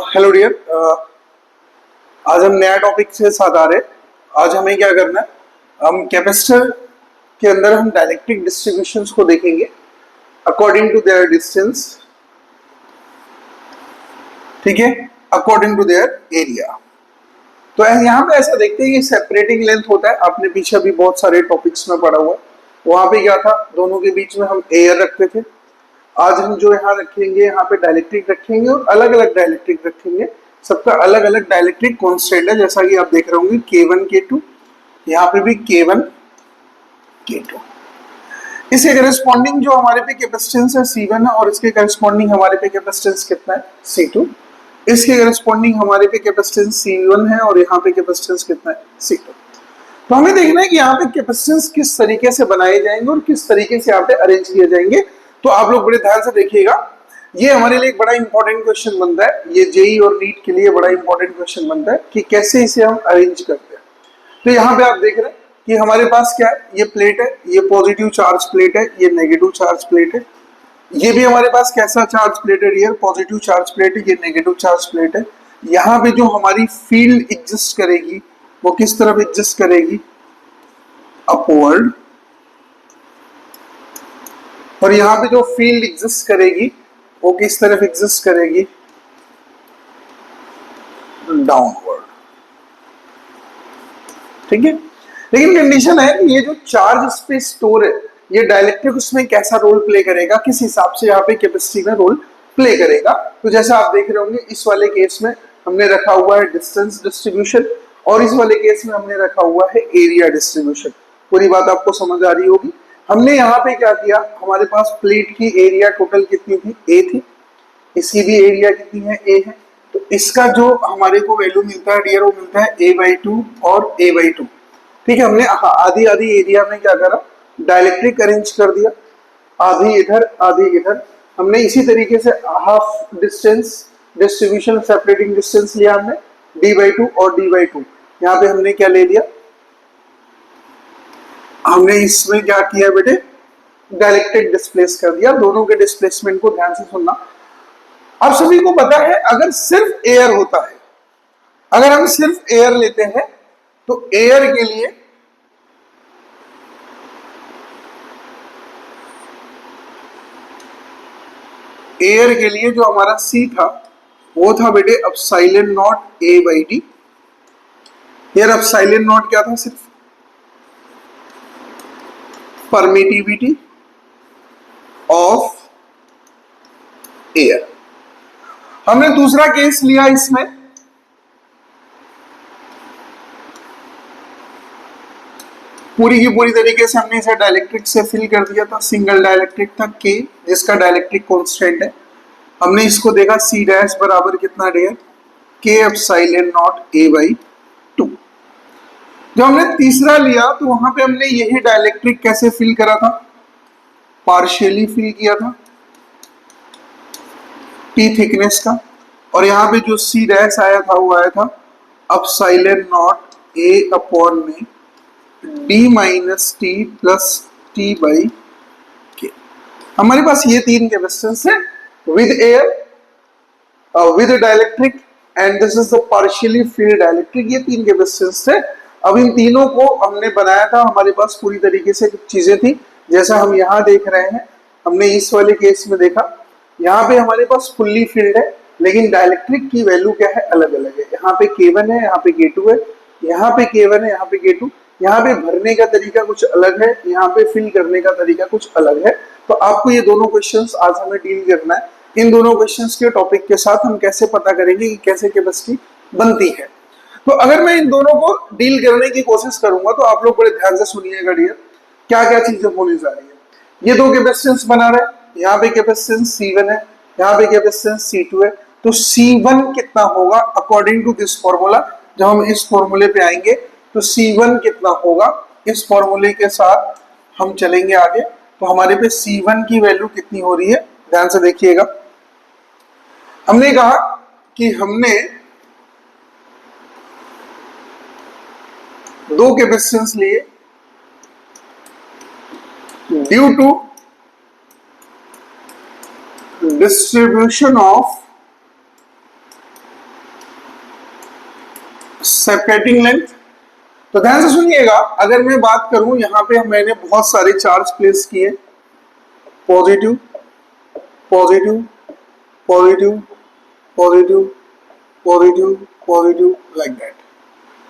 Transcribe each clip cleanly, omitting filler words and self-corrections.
Hello dear. आज हम नया टॉपिक के साथ आ रहे हैं। आज हमें क्या करना है, हम कैपेसिटर के अंदर हम डाइलेक्ट्रिक डिस्ट्रीब्यूशंस को देखेंगे अकॉर्डिंग टू देयर डिस्टेंस, ठीक है, अकॉर्डिंग टू देयर एरिया। तो यहाँ पे ऐसा देखते हैं कि सेपरेटिंग लेंथ होता है, आपने पीछे भी बहुत सारे टॉपिक्स में पढ़ा हुआ है। वहां पे क्या था, दोनों के बीच में हम एयर रखते थे। आज हम जो यहाँ रखेंगे, यहाँ पे डाइलेक्ट्रिक रखेंगे और अलग अलग डाइलेक्ट्रिक रखेंगे। सबका अलग अलग डाइलेक्ट्रिक कॉन्स्टेंट है, जैसा कि आप देख रहे होंगे K1 K2, यहाँ पे भी K1 K2। इसके करस्पॉन्डिंग जो हमारे पे कैपेसिटेंस है C1 है, और इसके करस्पॉन्डिंग हमारे पे कैपेसिटेंस कितना है C2। इसके करस्पॉन्डिंग हमारे पे कैपेसिटेंस C1 है और यहाँ पे कैपेसिटेंस कितना है C2। तो हमें देखना है कि यहाँ पे कैपेसिटेंस किस तरीके से बनाए जाएंगे और किस तरीके से यहाँ पे अरेंज किए जाएंगे। तो आप लोग बड़े ध्यान से देखिएगा, ये हमारे लिए एक बड़ा इंपॉर्टेंट क्वेश्चन बनता है। ये जेई और नीट के लिए बड़ा इंपॉर्टेंट क्वेश्चन बनता है कि कैसे इसे हम अरेंज करते हैं। तो यहाँ पे आप देख रहे हैं कि हमारे पास क्या है, ये प्लेट है, ये पॉजिटिव चार्ज प्लेट है, ये नेगेटिव चार्ज प्लेट है। ये भी हमारे पास कैसा चार्ज प्लेट है डियर, पॉजिटिव चार्ज प्लेट है, ये नेगेटिव चार्ज प्लेट है। यहाँ पे जो हमारी फील्ड एग्जिस्ट करेगी वो किस तरफ एग्जिस्ट करेगी, अपवर्ड। और यहाँ पे जो फील्ड एग्जिस्ट करेगी वो किस तरफ एग्जिस्ट करेगी, डाउनवर्ड, ठीक है। लेकिन कंडीशन है कि ये जो चार्ज स्पेस स्टोर है, ये डाइलेक्ट्रिक उसमें कैसा रोल प्ले करेगा, किस हिसाब से यहाँ पे कैपेसिटी में रोल प्ले करेगा। तो जैसा आप देख रहे होंगे, इस वाले केस में हमने रखा हुआ है डिस्टेंस डिस्ट्रीब्यूशन और इस वाले केस में हमने रखा हुआ है एरिया डिस्ट्रीब्यूशन। पूरी बात आपको समझ आ रही होगी। हमने यहाँ पे क्या किया, हमारे पास प्लेट की एरिया टोटल कितनी थी, ए थी। इसकी भी एरिया कितनी है, ए है। तो इसका जो हमारे को वैल्यू मिलता है डियर, वो मिलता है A/2 और A/2, ठीक है। हमने आधी आधी एरिया में क्या करा, डाइलेक्ट्रिक अरेंज कर दिया, आधी इधर आधी इधर। हमने इसी तरीके से half distance distribution separating distance लिया हमने, D/2 और D/2। यहाँ पे हमने क्या ले लिया, हमने इसमें क्या किया बेटे, डाइलेक्ट्रिक डिस्प्लेस कर दिया। दोनों के डिस्प्लेसमेंट को ध्यान से सुनना। आप सभी को पता है, अगर सिर्फ एयर होता है, अगर हम सिर्फ एयर लेते हैं तो एयर के लिए जो हमारा C था वो था बेटे एप्सिलॉन नॉट A/D। यार एप्सिलॉन नॉट क्या था, सिर्फ परमिटिविटी ऑफ एयर। हमने दूसरा केस लिया, इसमें पूरी की पूरी तरीके से हमने इसे डाइलेक्ट्रिक से फिल कर दिया था। सिंगल डाइलेक्ट्रिक था K, जिसका डाइलेक्ट्रिक कांस्टेंट है। हमने इसको देखा C डैश बराबर कितना dear, K epsilon not A/2। जब हमने तीसरा लिया तो वहां पे हमने यही डाइलेक्ट्रिक कैसे फिल करा था, पार्शियली फिल किया था, T थिकनेस का। और यहाँ पे जो C डैश आया था वो आया था epsilon not A/में D-T plus T/K। हमारे पास ये तीन कैपेसिटेंस है, with air, with dielectric and this is the partially field dielectric. ये तीन कैपेसिटेंस थे। अब इन तीनों को हमने बनाया था, हमारे पास पूरी तरीके से कुछ चीजें थी, जैसा हम यहाँ देख रहे हैं। हमने इस वाले केस में देखा, यहाँ पे हमारे पास फुल्ली फिल्ड है, लेकिन डाइलेक्ट्रिक की वैल्यू क्या है, अलग अलग है। यहाँ पे K1 है, यहाँ पे K2 है, यहाँ पे K1 है, यहाँ पे K2। यहाँ पे भरने का तरीका कुछ अलग है, यहाँ पे फिल करने का तरीका कुछ अलग है। तो आपको ये दोनों क्वेश्चंस आज हमें डील करना है। इन दोनों क्वेश्चंस के टॉपिक के साथ हम कैसे पता करेंगे कि कैसे कैपेसिटी बनती है। तो अगर मैं इन दोनों को डील करने की कोशिश करूंगा तो आप लोग बड़े ध्यान से सुनिएगा डियर, क्या क्या चीजें होने जा रही है। ये दो कैपेसिटेंस बना रहे हैं, यहाँ पे कैपेसिटेंस C1 है, यहाँ पे कैपेसिटेंस C2 है। तो C1 कितना होगा अकॉर्डिंग टू दिस फॉर्मूला। जब हम इस फॉर्मूले पे आएंगे तो C1 कितना होगा, इस फॉर्मूले के साथ हम चलेंगे आगे। तो हमारे पे C1 की वैल्यू कितनी हो रही है, ध्यान से देखिएगा। हमने कहा कि हमने दो कैपेसिटेंस लिए, due to distribution of separating length. तो ध्यान से सुनिएगा, अगर मैं बात करूं यहाँ पे मैंने बहुत सारे चार्ज प्लेस किए, positive positive positive positive positive positive like that.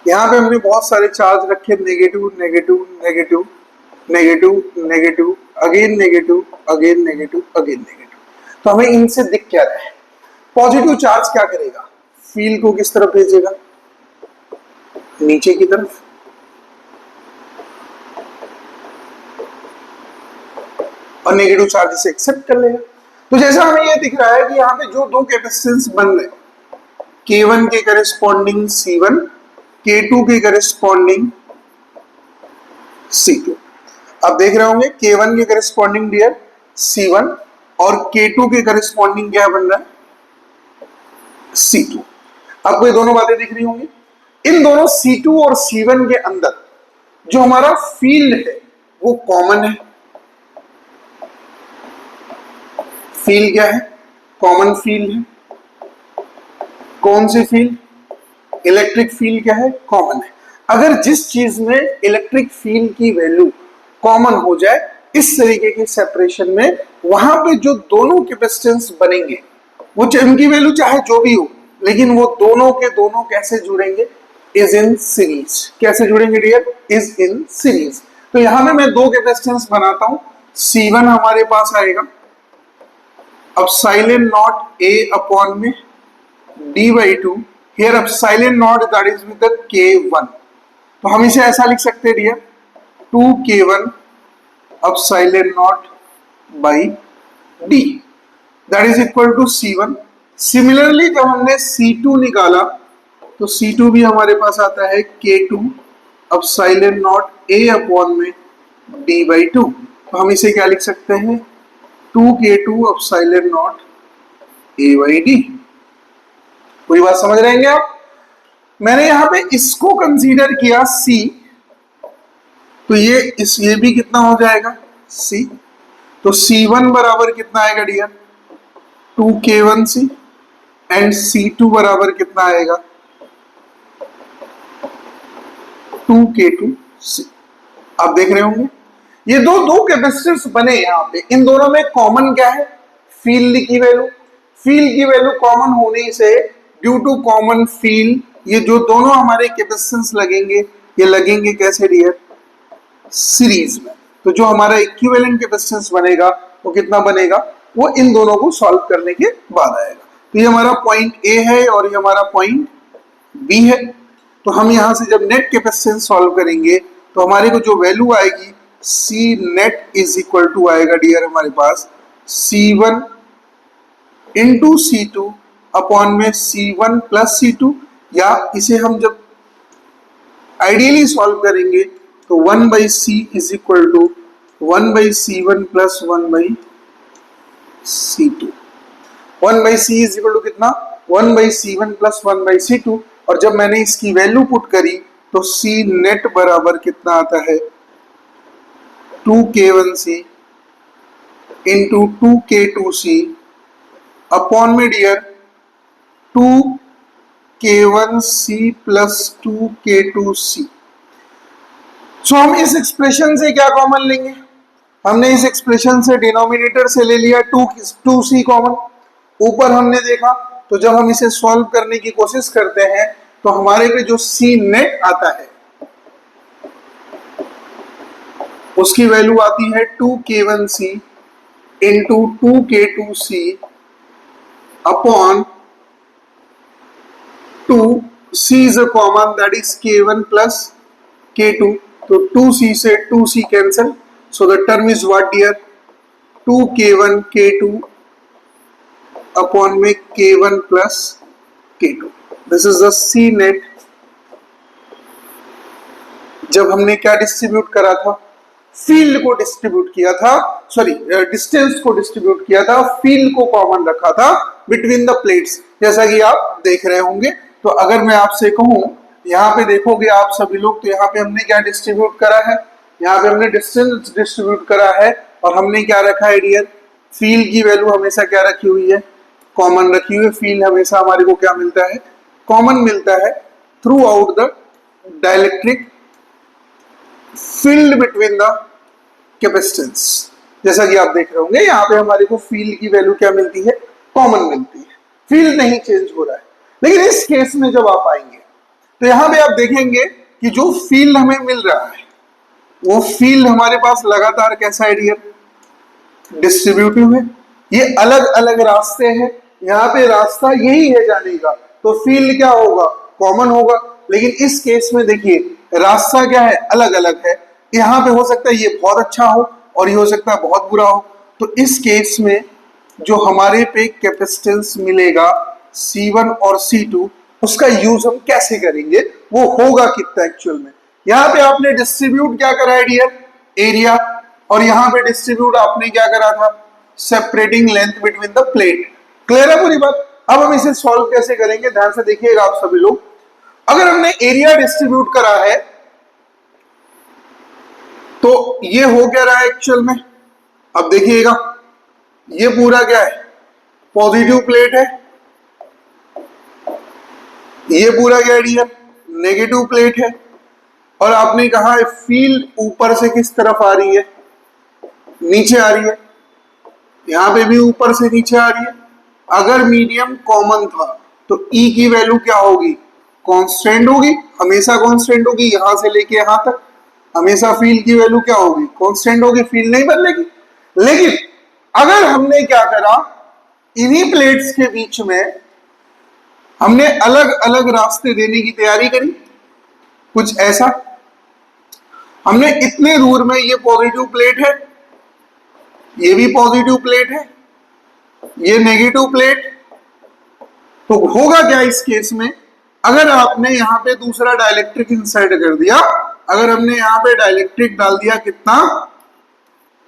यहाँ पे हमने बहुत सारे चार्ज रखे, negative negative negative negative negative again negative again negative again negative. तो हमें इनसे दिख क्या रहा है? पॉजिटिव चार्ज क्या करेगा? फील्ड को किस तरफ भेजेगा? नीचे की तरफ। और नेगेटिव चार्ज से एक्सेप्ट कर लेगा। तो जैसा हमें ये दिख रहा है कि यहाँ पे जो दो कैपेसिटेंस बन रहे, K1 के करेस्पॉन्डिंग C1, K2 के करेस्पॉन्डिंग C2। अब देख रहे होंगे K1 के करेस्पॉन्डिंग डियर C1 और K2 के करेस्पॉन्डिंग क्या बन रहा है? C2। आपको ये दोनों बातें दिख रही होंगी। इन दोनों C2 और C1 के अंदर जो हमारा फील्ड है वो कॉमन है। फील्ड क्या है? कॉमन फील्ड है। कौन सी फील्ड? इलेक्ट्रिक फील्ड क्या है? कॉमन है। अगर जिस चीज में इलेक्ट्रिक फील्ड की वैल्यू कॉमन हो जाए इस तरीके के सेपरेशन में, वहां पे जो दोनों कैपेसिटेंस बनेंगे वो उनकी वैल्यू चाहे जो भी हो, लेकिन वो दोनों के दोनों कैसे जुड़ेंगे? Is in series. कैसे जुड़ेंगे डियर? Is in series. तो यहां में मैं दो कैपेसिटेंस बनाता हूं, C1 हमारे पास आएगा, अब साइलेंट नॉट A अपॉन में D/2, here epsilon not that is with the K1। तो हम इसे ऐसा लिख सकते हैं dear 2K1 epsilon not by D that is equal to C1। Similarly जब हमने C2 निकाला तो C2 भी हमारे पास आता है K2 epsilon not A upon में D/2। तो हम इसे क्या लिख सकते हैं? 2K2 epsilon not A/D। पूरी बात समझ रहे हैं आप? मैंने यहां पे इसको कंसीडर किया C, तो ये भी कितना हो जाएगा? C। तो C1 बराबर कितना आएगा डियर? 2K1C एंड C2 बराबर कितना आएगा? 2K2C। आप देख रहे होंगे ये दो कैपेसिटर्स बने यहाँ पे, इन दोनों में कॉमन क्या है? फील्ड की वैल्यू। फील्ड की वैल्यू कॉमन होने से ड्यू टू कॉमन फील्ड ये जो दोनों हमारे कैपेसिटेंस लगेंगे, ये लगेंगे कैसे डियर? सीरीज में। तो जो हमारा इक्विवेलेंट कैपेसिटेंस बनेगा वो कितना बनेगा? वो इन दोनों को सॉल्व करने के बाद आएगा। तो ये हमारा पॉइंट ए है और ये हमारा पॉइंट बी है। तो हम यहां से जब नेट कैपेसिटेंस सॉल्व करेंगे तो हमारे को जो वैल्यू आएगी C net is equal to आएगा डियर हमारे पास C1 इंटू C2 अपॉन में C1 प्लस C2, या इसे हम जब आइडियली सॉल्व करेंगे तो 1/C is equal to 1/C1 plus 1/C2। 1/C is equal to कितना? 1/C1 plus 1/C2। और जब मैंने इसकी वैल्यू पुट करी तो C नेट बराबर कितना आता है? 2K1C इंटू 2K2C अपॉन में डियर 2K1C प्लस 2K2C। सो हम इस एक्सप्रेशन से क्या कॉमन लेंगे? हमने इस एक्सप्रेशन से डिनोमिनेटर से ले लिया 2C कॉमन। ऊपर हमने देखा तो जब हम इसे सॉल्व करने की कोशिश करते हैं तो हमारे पे जो C नेट आता है उसकी वैल्यू आती है 2K1C into 2K2C upon 2C is a common that is K1 plus K2। तो 2C से 2C cancel, so the term is what dear? 2K1 K2 upon में K1 plus K2। This is the C net. जब हमने क्या distribute करा था? Field को distribute किया था, सॉरी डिस्टेंस को डिस्ट्रीब्यूट किया था, फील्ड को कॉमन रखा था बिटवीन द प्लेट्स, जैसा कि आप देख रहे होंगे। तो अगर मैं आपसे कहूं, यहाँ पे देखोगे आप सभी लोग, तो यहाँ पे हमने क्या डिस्ट्रीब्यूट करा है? यहाँ पे हमने डिस्टेंस डिस्ट्रीब्यूट करा है और हमने क्या रखा है डियर? फील्ड की वैल्यू हमेशा क्या रखी हुई है? कॉमन रखी हुई है। फील्ड हमेशा हमारे को क्या मिलता है? कॉमन मिलता है। Through out the dielectric field between the capacitance. जैसा कि आप देख रहे होंगे यहाँ पे हमारे को फील्ड की वैल्यू क्या मिलती है, कॉमन मिलती है, फील्ड नहीं चेंज हो रहा है। लेकिन इस केस में जब आप आएंगे तो यहाँ पे आप देखेंगे कि जो फील्ड हमें मिल रहा है वो फील्ड हमारे पास लगातार कैसा है डियर, डिस्ट्रीब्यूटिव है। ये अलग अलग रास्ते हैं, यहाँ पे रास्ता यही है जाने का, तो फील्ड क्या होगा, कॉमन होगा। लेकिन इस केस में देखिए रास्ता क्या है, अलग अलग है। यहाँ पे हो सकता है ये बहुत अच्छा हो और ये हो सकता है बहुत बुरा हो। तो इस केस में जो हमारे पे कैपेसिटेंस मिलेगा C1 और C2, उसका यूज हम कैसे करेंगे, वो होगा कितना एक्चुअल में। यहाँ पे आपने डिस्ट्रीब्यूट क्या करा है डियर, एरिया, और यहाँ पे डिस्ट्रीब्यूट आपने क्या करा था, separating length between the plate. Clear है पूरी बात। अब हम इसे सॉल्व कैसे करेंगे, ध्यान से देखिएगा आप सभी लोग। अगर हमने एरिया डिस्ट्रीब्यूट करा है तो ये हो क्या रहा है एक्चुअल में, अब देखिएगा ये पूरा क्या है, पॉजिटिव प्लेट है, ये पूरा क्या है, नेगेटिव प्लेट है। और आपने कहा है फील्ड ऊपर से किस तरफ आ रही है, नीचे आ रही है, यहां पे भी ऊपर से नीचे आ रही है। अगर मीडियम कॉमन था तो E की वैल्यू क्या होगी, कांस्टेंट होगी, हमेशा कांस्टेंट होगी, यहां से लेके यहां तक हमेशा फील्ड की वैल्यू क्या होगी, कांस्टेंट होगी, फील्ड नहीं बदलेगी। लेकिन अगर हमने क्या करा, इन्हीं प्लेट्स के बीच में हमने अलग अलग रास्ते देने की तैयारी करी, कुछ ऐसा। हमने इतने दूर में ये पॉजिटिव प्लेट है, ये भी पॉजिटिव प्लेट है, ये नेगेटिव प्लेट। तो होगा क्या इस केस में, अगर आपने यहां पे दूसरा डाइलेक्ट्रिक इंसर्ट कर दिया, अगर हमने यहां पे डाइलेक्ट्रिक डाल दिया कितना,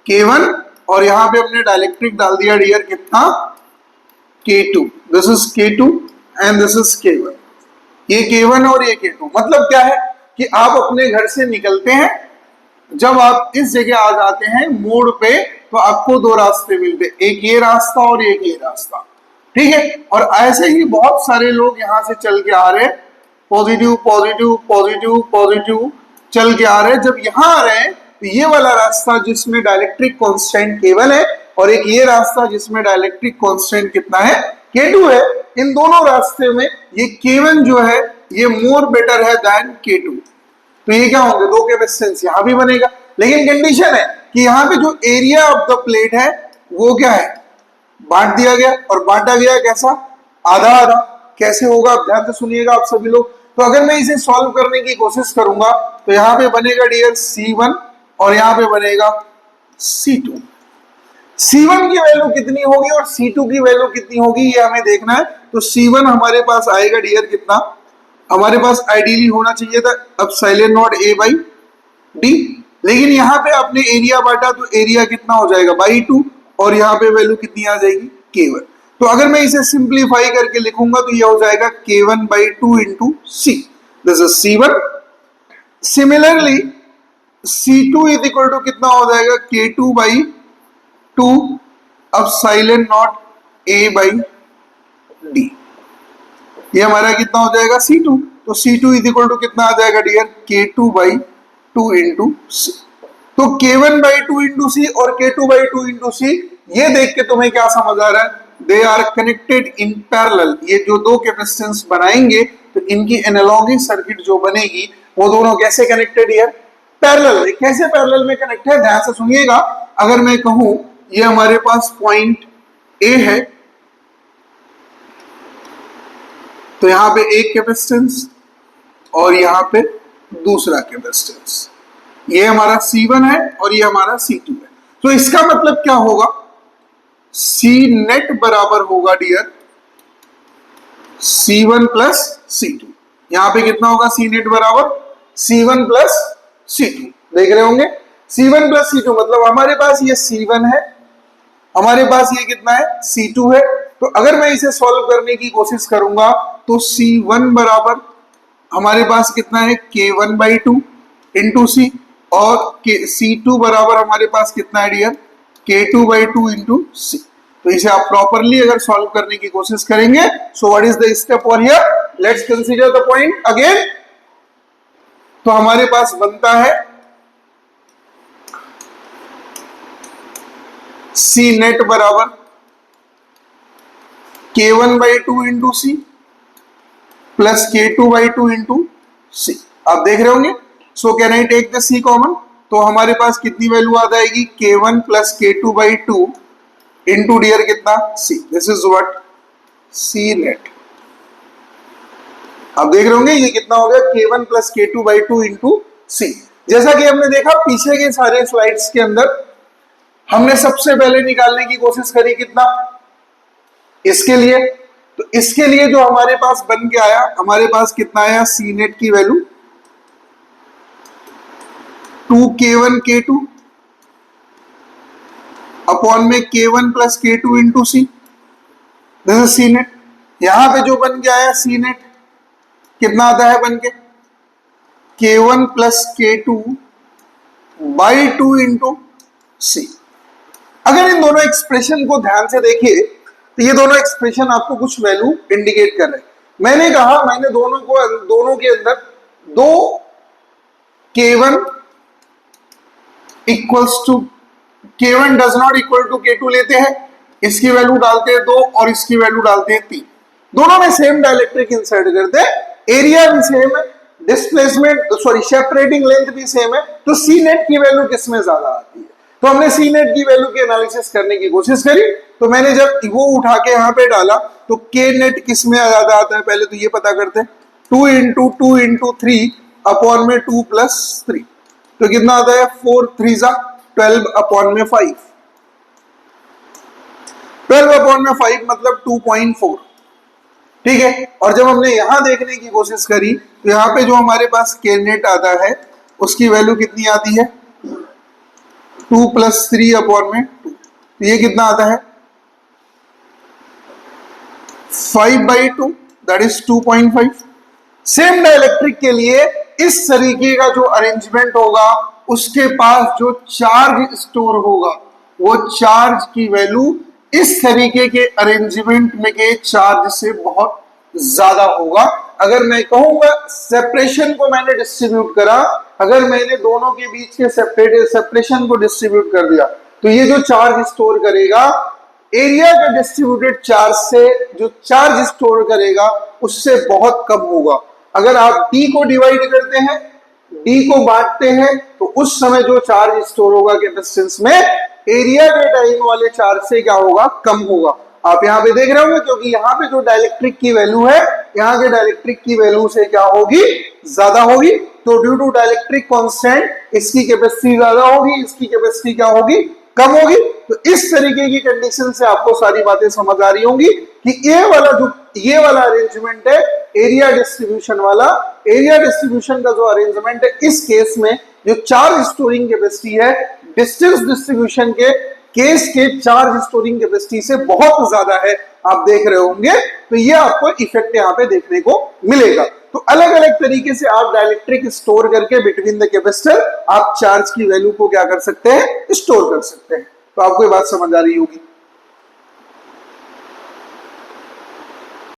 K1, और यहां पे हमने डाइलेक्ट्रिक डाल दिया डियर कितना, K2। This is K2 and this is K1। ये K1 और ये K2, मतलब क्या है कि आप अपने घर से निकलते हैं, जब आप इस जगह आ जाते हैं मोड़ पे, तो आपको दो रास्ते मिलते, एक ये रास्ता और एक ये रास्ता, ठीक है। और ऐसे ही बहुत सारे लोग यहां से चल के आ रहे हैं, पॉजिटिव पॉजिटिव पॉजिटिव पॉजिटिव चल के आ रहे हैं। जब यहां आ रहे हैं तो ये वाला रास्ता जिसमें डाइलेक्ट्रिक कांस्टेंट K1 है, और एक ये रास्ता जिसमें डाइलेक्ट्रिक कांस्टेंट कितना है, K2 है। इन दोनों रास्ते में ये K1 जो है ये मोर बेटर है देन K2। तो ये क्या होंगे, दो कैपेसिटेंस यहां भी बनेगा। लेकिन कंडीशन है कि यहाँ पे जो एरिया ऑफ द प्लेट है वो क्या है, बांट दिया गया, और बांटा गया कैसा, आधा आधा। कैसे होगा आप ध्यान से सुनिएगा आप सभी लोग। तो अगर मैं इसे सॉल्व करने की कोशिश करूंगा तो यहाँ पे बनेगा डियर C1 और यहाँ पे बनेगा C2। C1 की वैल्यू कितनी होगी और C2 की वैल्यू कितनी होगी ये हमें देखना है। तो C1 हमारे पास आएगा डियर कितना, हमारे पास आइडियली होना चाहिए था epsilon not A by D, लेकिन यहाँ पे आपने एरिया बांटा तो एरिया कितना हो जाएगा बाई 2, और यहाँ पे वैल्यू कितनी आ जाएगी K1। तो अगर मैं इसे सिंप्लीफाई करके लिखूंगा तो ये हो जाएगा K1 by 2 into C, this is C1। Similarly C2 is equal to कितना हो जाएगा, K2 by 2 epsilon not A by D। ये हमारा कितना हो जाएगा C2। तो C2 इज इक्वल टू कितना आ जाएगा dear, K2 by 2 into C। तो K1 बाई 2 इंटू C और K2 बाई 2 इंटू C, ये देख के तुम्हें क्या समझ आ रहा है, they are connected in parallel. ये जो दो कैपेसिटेंस बनाएंगे तो इनकी एनालॉगी सर्किट जो बनेगी वो दोनों कैसे कनेक्टेड है, पैरेलल। कैसे पैरेलल में कनेक्ट है, ध्यान से सुनिएगा। अगर मैं कहूं ये हमारे पास पॉइंट A है, तो यहां पे एक कैपेसिटेंस और यहां पे दूसरा कैपेसिटेंस, ये हमारा C1 है और ये हमारा C2 है। तो इसका मतलब क्या होगा, C नेट बराबर होगा डियर C1 प्लस C2। यहां पे कितना होगा C नेट बराबर C1 प्लस C2, देख रहे होंगे C1 प्लस C2, मतलब हमारे पास ये C1 है, हमारे पास ये कितना है C2 है। तो अगर मैं इसे सॉल्व करने की कोशिश करूंगा तो C1 बराबर हमारे पास कितना है K1 बाई 2 इंटू C, और C2 बराबर हमारे पास कितना है dear K2 by 2 into C। तो इसे आप प्रॉपरली अगर सॉल्व करने की कोशिश करेंगे, so what is the step over here, let's consider the point again. तो हमारे पास बनता है सी नेट बराबर K1/2 into C plus K2/2 into C. आप देख रहे होंगे। So can I take the C common, तो हमारे पास कितनी वैल्यू आ जाएगी K1 plus K2/2 into dear कितना C. This is what C net. आप देख रहे होंगे ये कितना हो गया K1 प्लस K2/2 इंटू सी। जैसा कि हमने देखा पीछे के सारे स्लाइड्स के अंदर हमने सबसे पहले निकालने की कोशिश करी कितना इसके लिए। तो इसके लिए जो हमारे पास बन के आया, हमारे पास कितना आया सी नेट की वैल्यू 2K1 K2 अपॉन में K1 plus K2 into C. This is C net. यहां पे जो बन के आया सी नेट कितना आता है बन के K1 प्लस K2/2 इंटू सी। अगर इन दोनों एक्सप्रेशन को ध्यान से देखिए तो ये दोनों एक्सप्रेशन आपको कुछ वैल्यू इंडिकेट कर रहे हैं। मैंने कहा मैंने दोनों के अंदर दो K1 equals to K1 does not equal to K2 लेते हैं, इसकी वैल्यू डालते हैं 2 और इसकी वैल्यू डालते हैं 3। दोनों में सेम डाइलेक्ट्रिक इंसर्ट करते हैं, एरिया भी सेम है, डिस्प्लेसमेंट सॉरी सेपरेटिंग लेंथ भी सेम है। तो सी नेट की वैल्यू किसमें ज्यादा आती है? तो हमने सी नेट की वैल्यू की एनालिसिस करने की कोशिश करी। तो मैंने जब वो उठा के यहाँ पे डाला तो के नेट किसमें ज्यादा आता है पहले तो ये पता करते हैं। 2 इंटू 3 अपॉन में 2 प्लस 3 तो कितना आता है 4 3 12 अपॉन में 5। 12 अपॉन में 5 मतलब 2.4। ठीक है। और जब हमने यहां देखने की कोशिश करी तो यहाँ पे जो हमारे पास के नेट आता है उसकी वैल्यू कितनी आती है 2 प्लस 3 अपॉन में 2। तो ये कितना आता है 5/2 दैट इज 2.5। सेम डाइलेक्ट्रिक के लिए इस तरीके का जो अरेंजमेंट होगा उसके पास जो चार्ज स्टोर होगा वो चार्ज की वैल्यू इस तरीके के अरेंजमेंट में के चार्ज से बहुत ज्यादा होगा। अगर मैं कहूंगा सेपरेशन को मैंने डिस्ट्रीब्यूट करा, अगर मैंने दोनों के बीच के सेपरेशन को डिस्ट्रीब्यूट कर दिया तो ये जो चार्ज स्टोर करेगा एरिया के डिस्ट्रीब्यूटेड चार्ज से जो चार्ज स्टोर करेगा उससे बहुत कम होगा। अगर आप d को डिवाइड करते हैं, d को बांटते हैं तो उस समय जो चार्ज स्टोर होगा कैपेसिटेंस में एरिया के टाइम वाले चार्ज से क्या होगा कम होगा। आप यहाँ पे देख रहे होंगे क्योंकि यहाँ पे जो डाइलेक्ट्रिक की वैल्यू है यहाँ के डाइलेक्ट्रिक की वैल्यू से क्या होगी ज्यादा होगी। तो ड्यू टू डाइलेक्ट्रिक कांस्टेंट इसकी कैपेसिटी ज्यादा होगी, इसकी कैपेसिटी क्या होगी कम होगी। तो इस तरीके की कंडीशन से आपको सारी बातें समझ आ रही होंगी कि ये वाला अरेंजमेंट है एरिया डिस्ट्रीब्यूशन वाला। एरिया डिस्ट्रीब्यूशन का जो अरेंजमेंट है इस केस में जो चार्ज स्टोरिंग कैपेसिटी है डिस्टेंस डिस्ट्रीब्यूशन के केस के चार्ज स्टोरिंग कैपेसिटी से बहुत ज्यादा है। आप देख रहे होंगे तो ये आपको इफेक्ट यहाँ पे देखने को मिलेगा। तो अलग अलग तरीके से आप डाइलेक्ट्रिक स्टोर करके बिटवीन द कैपेसिटर आप चार्ज की वैल्यू को क्या कर सकते हैं स्टोर कर सकते हैं। तो आपको ये बात समझ आ रही होगी।